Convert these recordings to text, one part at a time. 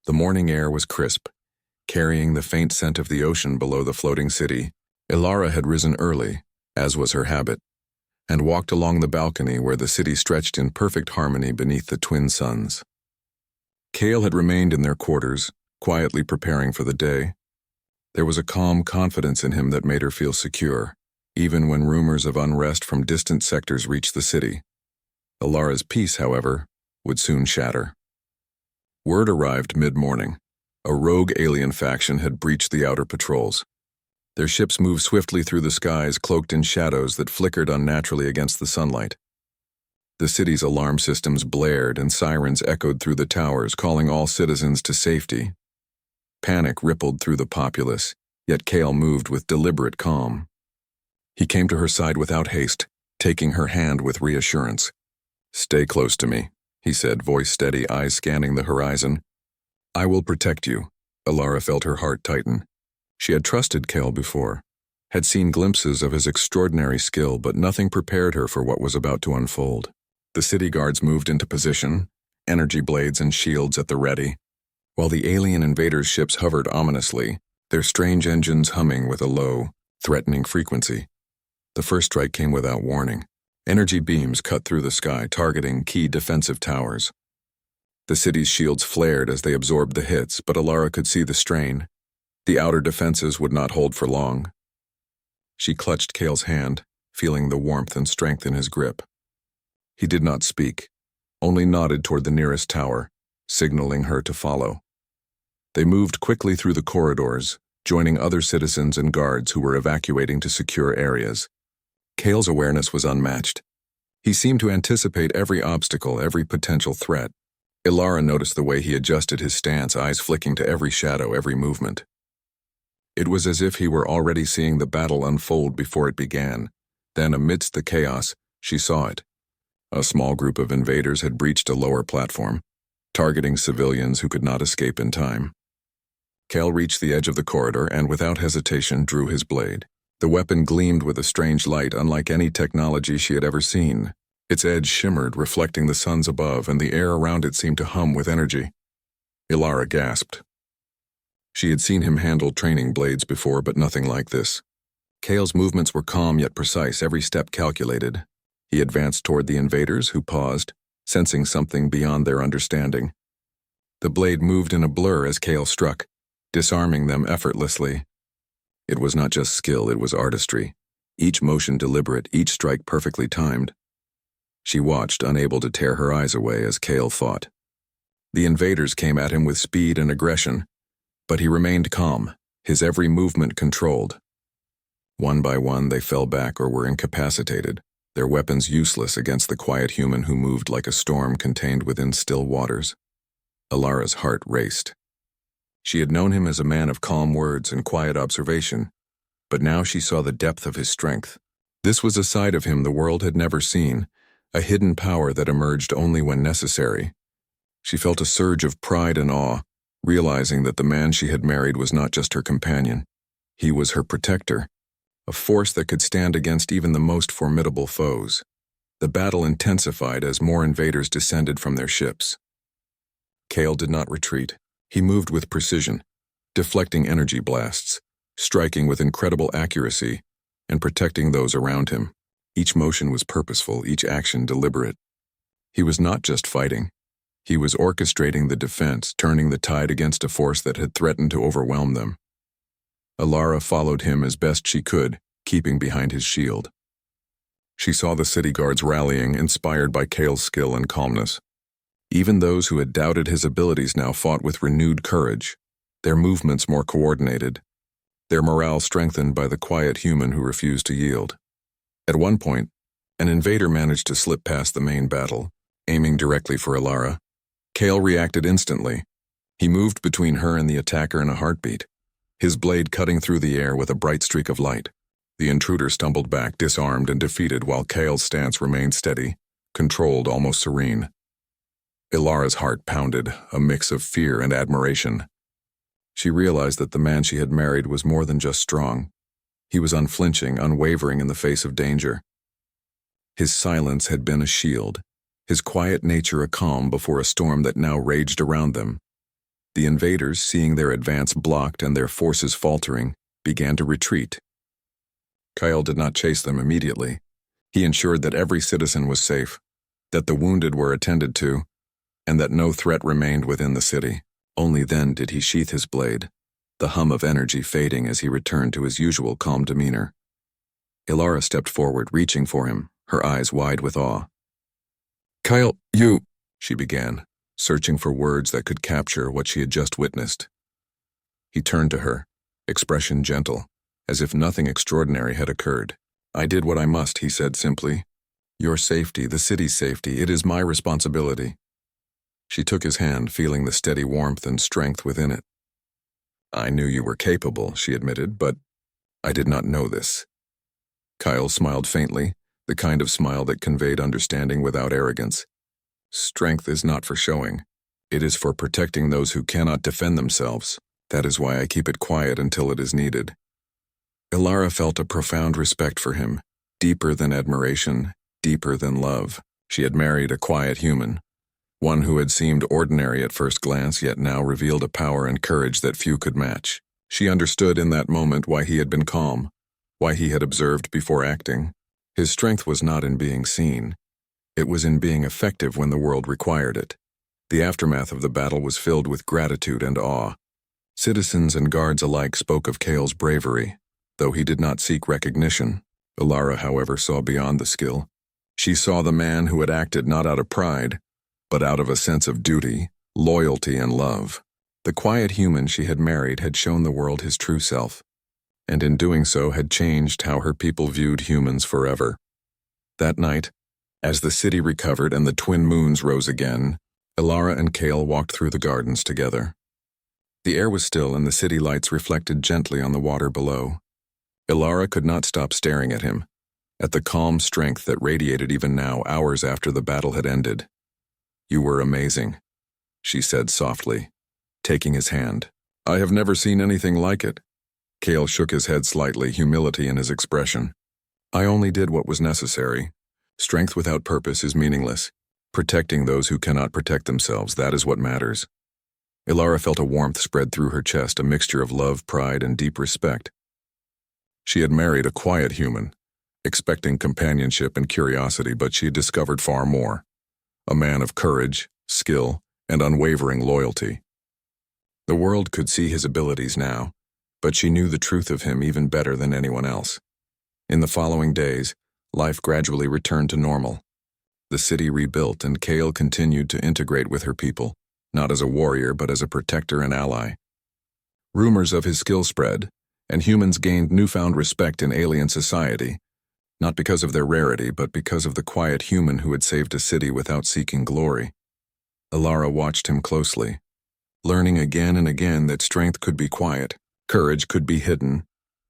The morning air was crisp, carrying the faint scent of the ocean below the floating city. Ilara had risen early, as was her habit, and walked along the balcony where the city stretched in perfect harmony beneath the twin suns. Cale had remained in their quarters, quietly preparing for the day. There was a calm confidence in him that made her feel secure, even when rumors of unrest from distant sectors reached the city. Ilara's peace, however, would soon shatter. Word arrived mid-morning. A rogue alien faction had breached the outer patrols. Their ships moved swiftly through the skies, cloaked in shadows that flickered unnaturally against the sunlight. The city's alarm systems blared and sirens echoed through the towers, calling all citizens to safety. Panic rippled through the populace, yet Cale moved with deliberate calm. He came to her side without haste, taking her hand with reassurance. "Stay close to me," he said, voice steady, eyes scanning the horizon. "I will protect you." Ilara felt her heart tighten. She had trusted Cale before, had seen glimpses of his extraordinary skill, but nothing prepared her for what was about to unfold. The city guards moved into position, energy blades and shields at the ready, while the alien invaders' ships hovered ominously, their strange engines humming with a low, threatening frequency. The first strike came without warning. Energy beams cut through the sky, targeting key defensive towers. The city's shields flared as they absorbed the hits, but Ilara could see the strain. The outer defenses would not hold for long. She clutched Cale's hand, feeling the warmth and strength in his grip. He did not speak, only nodded toward the nearest tower, signaling her to follow. They moved quickly through the corridors, joining other citizens and guards who were evacuating to secure areas. Cale's awareness was unmatched. He seemed to anticipate every obstacle, every potential threat. Ilara noticed the way he adjusted his stance, eyes flicking to every shadow, every movement. It was as if he were already seeing the battle unfold before it began. Then, amidst the chaos, she saw it. A small group of invaders had breached a lower platform, targeting civilians who could not escape in time. Cale reached the edge of the corridor and, without hesitation, drew his blade. The weapon gleamed with a strange light unlike any technology she had ever seen. Its edge shimmered, reflecting the suns above, and the air around it seemed to hum with energy. Ilara gasped. She had seen him handle training blades before, but nothing like this. Cale's movements were calm yet precise, every step calculated. He advanced toward the invaders, who paused, sensing something beyond their understanding. The blade moved in a blur as Cale struck, disarming them effortlessly. It was not just skill, it was artistry. Each motion deliberate, each strike perfectly timed. She watched, unable to tear her eyes away as Cale fought. The invaders came at him with speed and aggression, but he remained calm, his every movement controlled. One by one, they fell back or were incapacitated, their weapons useless against the quiet human who moved like a storm contained within still waters. Ilara's heart raced. She had known him as a man of calm words and quiet observation, but now she saw the depth of his strength. This was a side of him the world had never seen, a hidden power that emerged only when necessary. She felt a surge of pride and awe, realizing that the man she had married was not just her companion. He was her protector, a force that could stand against even the most formidable foes. The battle intensified as more invaders descended from their ships. Cale did not retreat. He moved with precision, deflecting energy blasts, striking with incredible accuracy, and protecting those around him. Each motion was purposeful, each action deliberate. He was not just fighting. He was orchestrating the defense, turning the tide against a force that had threatened to overwhelm them. Ilara followed him as best she could, keeping behind his shield. She saw the city guards rallying, inspired by Cale's skill and calmness. Even those who had doubted his abilities now fought with renewed courage, their movements more coordinated, their morale strengthened by the quiet human who refused to yield. At one point, an invader managed to slip past the main battle, aiming directly for Ilara. Cale reacted instantly. He moved between her and the attacker in a heartbeat, his blade cutting through the air with a bright streak of light. The intruder stumbled back, disarmed and defeated, while Cale's stance remained steady, controlled, almost serene. Ilara's heart pounded, a mix of fear and admiration. She realized that the man she had married was more than just strong. He was unflinching, unwavering in the face of danger. His silence had been a shield, his quiet nature a calm before a storm that now raged around them. The invaders, seeing their advance blocked and their forces faltering, began to retreat. Kyle did not chase them immediately. He ensured that every citizen was safe, that the wounded were attended to, and that no threat remained within the city. Only then did he sheath his blade, the hum of energy fading as he returned to his usual calm demeanor. Ilara stepped forward, reaching for him, her eyes wide with awe. "Kyle, you," she began, searching for words that could capture what she had just witnessed. He turned to her, expression gentle, as if nothing extraordinary had occurred. "I did what I must," he said simply. "Your safety, the city's safety, it is my responsibility." She took his hand, feeling the steady warmth and strength within it. "I knew you were capable," she admitted, "but I did not know this." Kyle smiled faintly, the kind of smile that conveyed understanding without arrogance. "Strength is not for showing. It is for protecting those who cannot defend themselves. That is why I keep it quiet until it is needed." Ilara felt a profound respect for him, deeper than admiration, deeper than love. She had married a quiet human, one who had seemed ordinary at first glance yet now revealed a power and courage that few could match. She understood in that moment why he had been calm, why he had observed before acting. His strength was not in being seen. It was in being effective when the world required it. The aftermath of the battle was filled with gratitude and awe. Citizens and guards alike spoke of Kale's bravery, though he did not seek recognition. Ilara, however, saw beyond the skill. She saw the man who had acted not out of pride, but out of a sense of duty, loyalty, and love. The quiet human she had married had shown the world his true self, and in doing so had changed how her people viewed humans forever. That night, as the city recovered and the twin moons rose again, Ilara and Kale walked through the gardens together. The air was still and the city lights reflected gently on the water below. Ilara could not stop staring at him, at the calm strength that radiated even now, hours after the battle had ended. "You were amazing," she said softly, taking his hand. "I have never seen anything like it." Kale shook his head slightly, humility in his expression. "I only did what was necessary. Strength without purpose is meaningless. Protecting those who cannot protect themselves, that is what matters." Ilara felt a warmth spread through her chest, a mixture of love, pride, and deep respect. She had married a quiet human, expecting companionship and curiosity, but she had discovered far more. A man of courage, skill, and unwavering loyalty. The world could see his abilities now, but she knew the truth of him even better than anyone else. In the following days, life gradually returned to normal. The city rebuilt and Kale continued to integrate with her people, not as a warrior but as a protector and ally. Rumors of his skill spread, and humans gained newfound respect in alien society, not because of their rarity but because of the quiet human who had saved a city without seeking glory. Ilara watched him closely, learning again and again that strength could be quiet, courage could be hidden,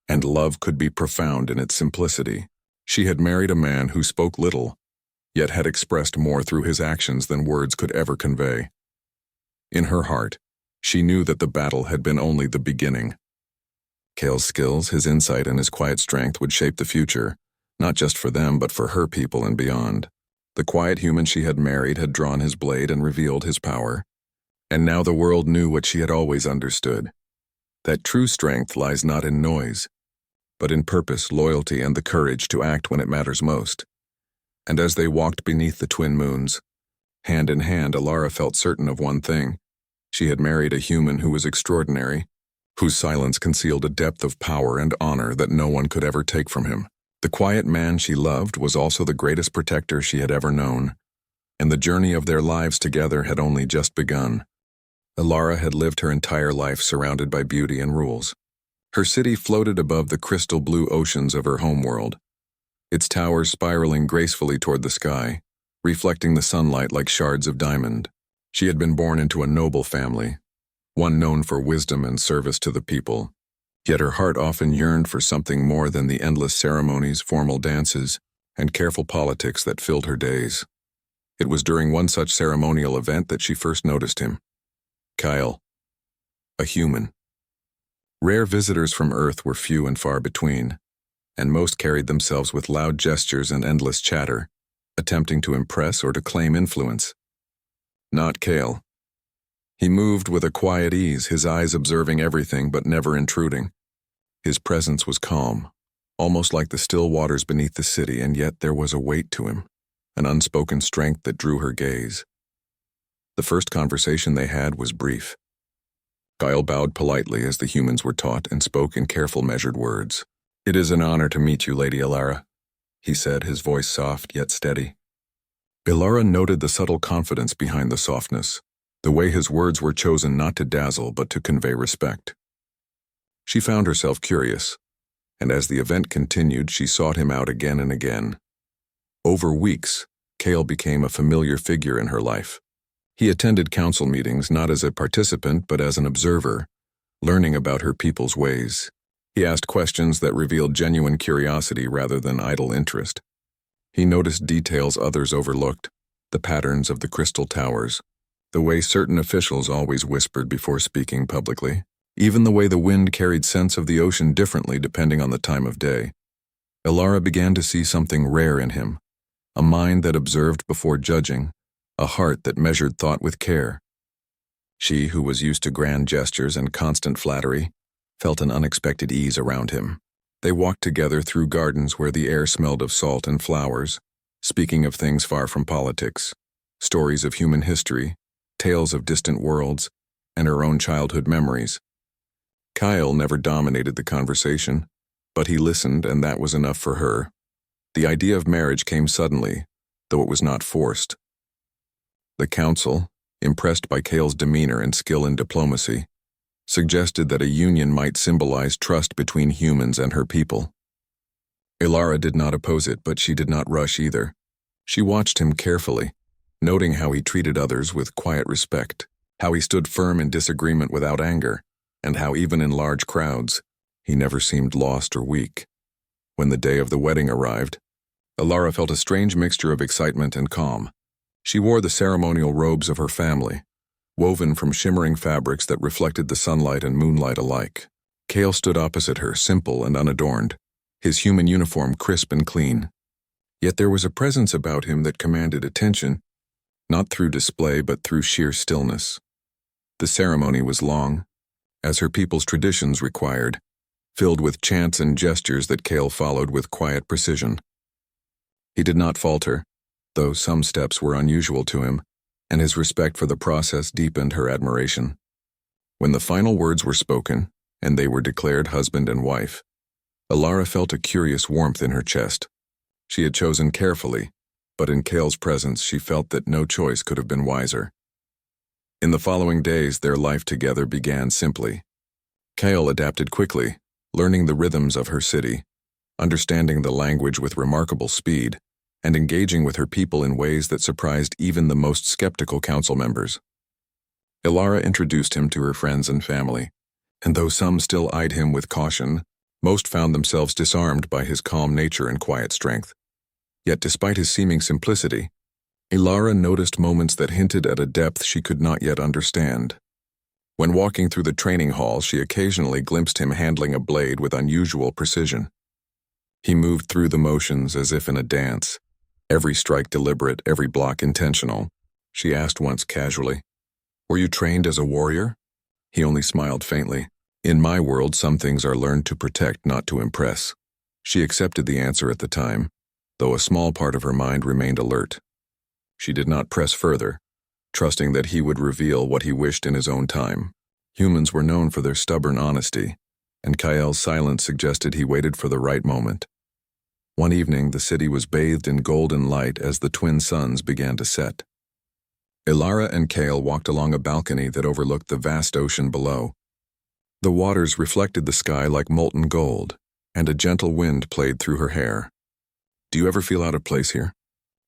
and love could be profound in its simplicity. She had married a man who spoke little, yet had expressed more through his actions than words could ever convey. In her heart, she knew that the battle had been only the beginning. Kale's skills, his insight, and his quiet strength would shape the future, not just for them but for her people and beyond. The quiet human she had married had drawn his blade and revealed his power, and now the world knew what she had always understood, that true strength lies not in noise, but in purpose, loyalty, and the courage to act when it matters most. And as they walked beneath the twin moons, hand in hand, Ilara felt certain of one thing. She had married a human who was extraordinary, whose silence concealed a depth of power and honor that no one could ever take from him. The quiet man she loved was also the greatest protector she had ever known, and the journey of their lives together had only just begun. Ilara had lived her entire life surrounded by beauty and rules. Her city floated above the crystal blue oceans of her homeworld, its towers spiraling gracefully toward the sky, reflecting the sunlight like shards of diamond. She had been born into a noble family, one known for wisdom and service to the people, yet her heart often yearned for something more than the endless ceremonies, formal dances, and careful politics that filled her days. It was during one such ceremonial event that she first noticed him. Kyle. A human. Rare visitors from Earth were few and far between, and most carried themselves with loud gestures and endless chatter, attempting to impress or to claim influence. Not Kale. He moved with a quiet ease, his eyes observing everything but never intruding. His presence was calm, almost like the still waters beneath the city, and yet there was a weight to him, an unspoken strength that drew her gaze. The first conversation they had was brief. Kyle bowed politely as the humans were taught and spoke in careful, measured words. "It is an honor to meet you, Lady Ilara," he said, his voice soft yet steady. Ilara noted the subtle confidence behind the softness, the way his words were chosen not to dazzle but to convey respect. She found herself curious, and as the event continued, she sought him out again and again. Over weeks, Kale became a familiar figure in her life. He attended council meetings not as a participant but as an observer, learning about her people's ways. He asked questions that revealed genuine curiosity rather than idle interest. He noticed details others overlooked, the patterns of the crystal towers, the way certain officials always whispered before speaking publicly, even the way the wind carried scents of the ocean differently depending on the time of day. Ilara began to see something rare in him, a mind that observed before judging, a heart that measured thought with care. She, who was used to grand gestures and constant flattery, felt an unexpected ease around him. They walked together through gardens where the air smelled of salt and flowers, speaking of things far from politics, stories of human history, tales of distant worlds, and her own childhood memories. Kyle never dominated the conversation, but he listened, and that was enough for her. The idea of marriage came suddenly, though it was not forced. The council, impressed by Kale's demeanor and skill in diplomacy, suggested that a union might symbolize trust between humans and her people. Ilara did not oppose it, but she did not rush either. She watched him carefully, noting how he treated others with quiet respect, how he stood firm in disagreement without anger, and how even in large crowds, he never seemed lost or weak. When the day of the wedding arrived, Ilara felt a strange mixture of excitement and calm. She wore the ceremonial robes of her family, woven from shimmering fabrics that reflected the sunlight and moonlight alike. Kale stood opposite her, simple and unadorned, his human uniform crisp and clean. Yet there was a presence about him that commanded attention, not through display but through sheer stillness. The ceremony was long, as her people's traditions required, filled with chants and gestures that Kale followed with quiet precision. He did not falter, though some steps were unusual to him, and his respect for the process deepened her admiration. When the final words were spoken, and they were declared husband and wife, Ilara felt a curious warmth in her chest. She had chosen carefully, but in Kale's presence she felt that no choice could have been wiser. In the following days, their life together began simply. Kale adapted quickly, learning the rhythms of her city, understanding the language with remarkable speed, and engaging with her people in ways that surprised even the most skeptical council members. Ilara introduced him to her friends and family, and though some still eyed him with caution, most found themselves disarmed by his calm nature and quiet strength. Yet despite his seeming simplicity, Ilara noticed moments that hinted at a depth she could not yet understand. When walking through the training hall, she occasionally glimpsed him handling a blade with unusual precision. He moved through the motions as if in a dance, every strike deliberate, every block intentional. She asked once casually, "Were you trained as a warrior?" He only smiled faintly. "In my world, some things are learned to protect, not to impress." She accepted the answer at the time, though a small part of her mind remained alert. She did not press further, trusting that he would reveal what he wished in his own time. Humans were known for their stubborn honesty, and Kyle's silence suggested he waited for the right moment. One evening, the city was bathed in golden light as the twin suns began to set. Ilara and Kale walked along a balcony that overlooked the vast ocean below. The waters reflected the sky like molten gold, and a gentle wind played through her hair. "Do you ever feel out of place here?"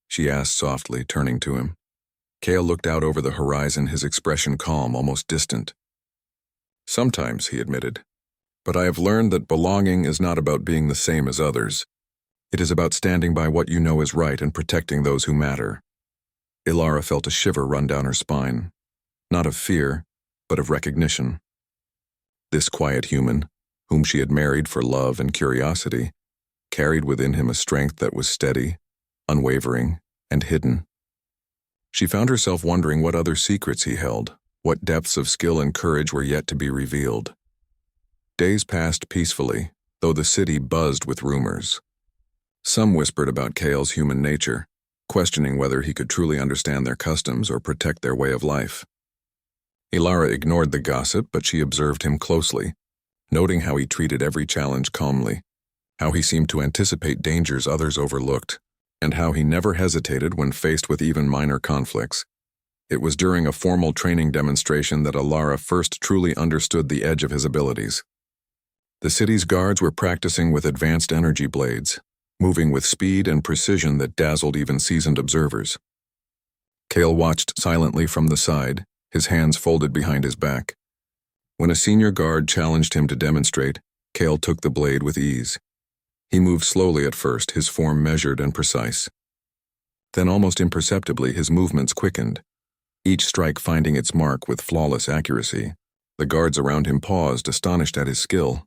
she asked softly, turning to him. Kale looked out over the horizon, his expression calm, almost distant. "Sometimes," he admitted, "but I have learned that belonging is not about being the same as others. It is about standing by what you know is right and protecting those who matter." Ilara felt a shiver run down her spine, not of fear, but of recognition. This quiet human, whom she had married for love and curiosity, carried within him a strength that was steady, unwavering, and hidden. She found herself wondering what other secrets he held, What depths of skill and courage were yet to be revealed. Days passed peacefully, though the city buzzed with rumors. Some whispered about Kale's human nature, questioning whether he could truly understand their customs or protect their way of life. Elara ignored the gossip, but she observed him closely, noting how he treated every challenge calmly, how he seemed to anticipate dangers others overlooked, and how he never hesitated when faced with even minor conflicts. It was during a formal training demonstration that Elara first truly understood the edge of his abilities. The city's guards were practicing with advanced energy blades, moving with speed and precision that dazzled even seasoned observers. Kale watched silently from the side, his hands folded behind his back. When a senior guard challenged him to demonstrate, Kale took the blade with ease. He moved slowly at first, his form measured and precise. Then almost imperceptibly his movements quickened, each strike finding its mark with flawless accuracy. The guards around him paused, astonished at his skill.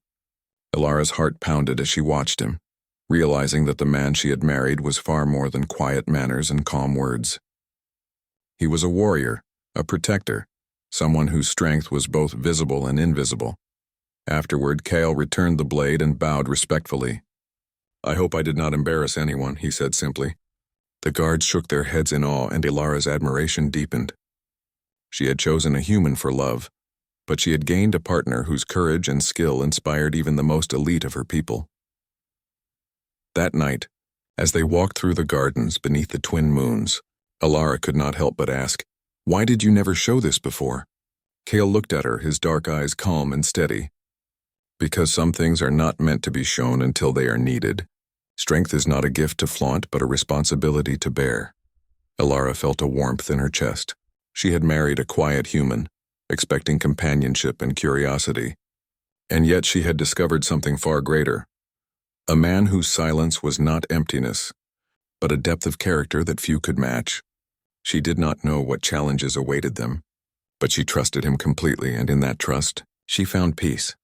Elara's heart pounded as she watched him, realizing that the man she had married was far more than quiet manners and calm words. He was a warrior, a protector, someone whose strength was both visible and invisible. Afterward, Kale returned the blade and bowed respectfully. "I hope I did not embarrass anyone," he said simply. The guards shook their heads in awe, and Elara's admiration deepened. She had chosen a human for love, but she had gained a partner whose courage and skill inspired even the most elite of her people. That night, as they walked through the gardens beneath the twin moons, Elara could not help but ask, "Why did you never show this before?" Kale looked at her, his dark eyes calm and steady. "Because some things are not meant to be shown until they are needed. Strength is not a gift to flaunt, but a responsibility to bear." Elara felt a warmth in her chest. She had married a quiet human, expecting companionship and curiosity. And yet she had discovered something far greater. A man whose silence was not emptiness, but a depth of character that few could match. She did not know what challenges awaited them, but she trusted him completely, and in that trust, she found peace.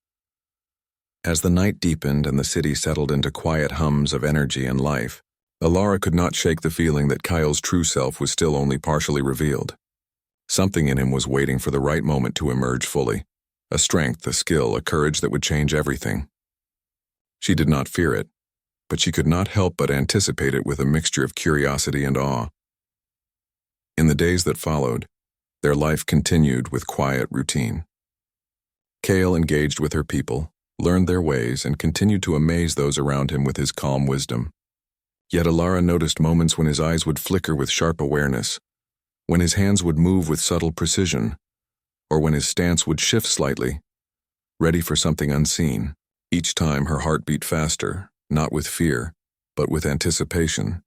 As the night deepened and the city settled into quiet hums of energy and life, Elara could not shake the feeling that Kyle's true self was still only partially revealed. Something in him was waiting for the right moment to emerge fully, a strength, a skill, a courage that would change everything. She did not fear it, but she could not help but anticipate it with a mixture of curiosity and awe. In the days that followed, their life continued with quiet routine. Kale engaged with her people, learned their ways, and continued to amaze those around him with his calm wisdom. Yet Elara noticed moments when his eyes would flicker with sharp awareness, when his hands would move with subtle precision, or when his stance would shift slightly, ready for something unseen. Each time her heart beat faster, not with fear, but with anticipation.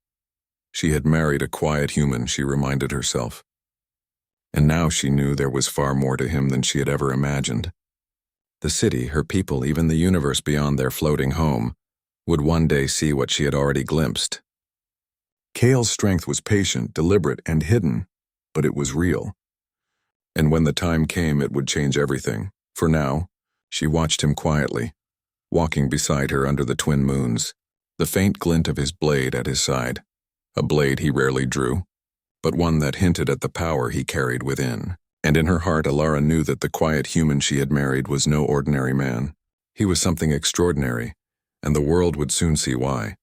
She had married a quiet human, she reminded herself. And now she knew there was far more to him than she had ever imagined. The city, her people, even the universe beyond their floating home, would one day see what she had already glimpsed. Kale's strength was patient, deliberate, and hidden, but it was real. And when the time came, it would change everything. For now, she watched him quietly, walking beside her under the twin moons, the faint glint of his blade at his side, a blade he rarely drew, but one that hinted at the power he carried within. And in her heart, Elara knew that the quiet human she had married was no ordinary man. He was something extraordinary, and the world would soon see why.